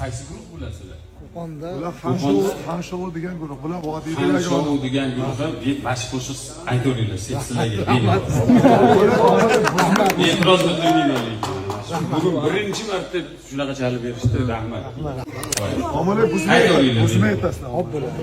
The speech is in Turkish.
Qaysi guruh bulasizlar? Qo'qonda Hamshov degan guruh bilan Hamshov degan guruhga mashq qo'shiq aytaveringlar, sizlarga. E'tiroz bildirmayman. Bugun birinchi marta shunaqa chalib berishdi. Rahmat. Ommalar buzmay aytasizlar. Hop bo'ladi.